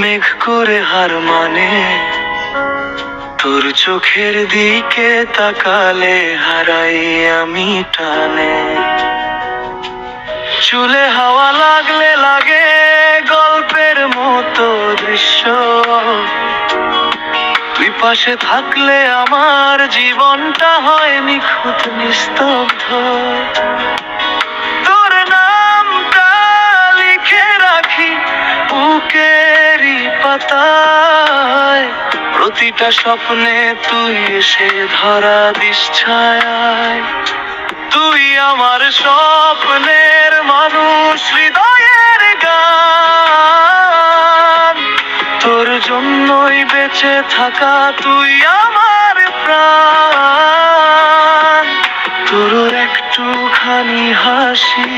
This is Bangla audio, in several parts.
মেঘ করে হার মানে তোর চোখের দিকে তাকালে হারাই আমি টানে। চুলে হাওয়া লাগলে লাগে গল্পের মতো দৃশ্য, তুই পাশে থাকলে আমার জীবনটা হয় নিখুঁত নিস্তব্ধ। তোর নামটা লিখে রাখি বুকেরই পাতায়, প্রতিটা স্বপ্নে তুই এসে ধরা দিস ছায়ায়। তুই আমার স্বপ্নের মানুষ, হৃদয়ের গান, তোর জন্যই বেঁচে থাকা তুই আমার প্রাণ। তোর একটুখানি হাসি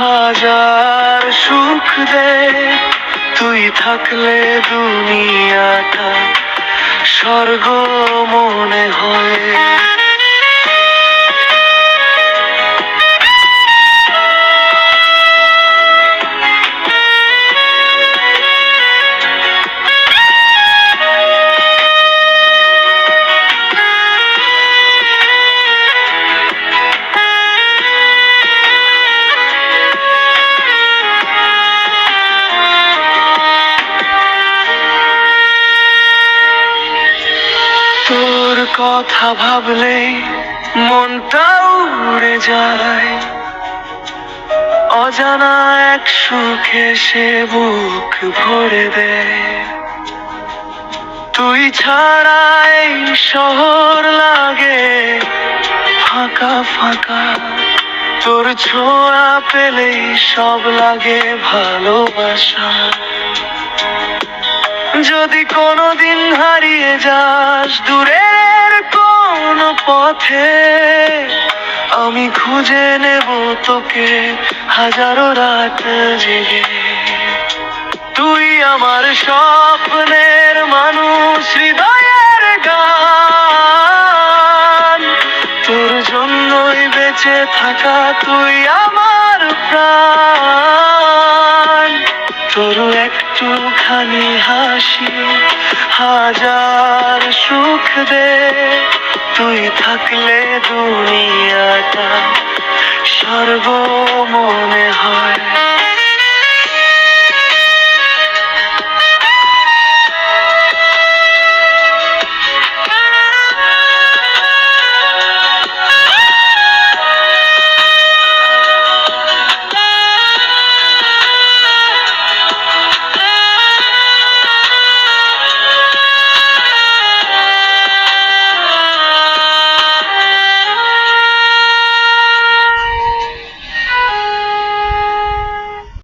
হাজার সুখ দে, তুই থাকলে দুনিয়াটা স্বর্গ মনে হয়। তোর কথা ভাবলেই মনটা উড়ে যায়, অজানা এক সুখে সে বুক ভরে দেয়। তুই ছাড়া এই শহর লাগে ফাঁকা ফাঁকা, তোর ছোঁয়া পেলেই সব লাগে ভালোবাসা। যদি কোনোদিন হারিয়ে যাস দূরের কোন পথে, আমি খুঁজে নেব তোকে হাজারো রাত জেগে। তুই আমার স্বপ্নের মানুষ, হৃদয়ের গান, তোর জন্যই বেঁচে থাকা তুই আমার প্রাণ। তোর একটুখানি হাসি হাজার সুখ দে, তুই থাকলে দুনিয়াটা স্বর্গ মনে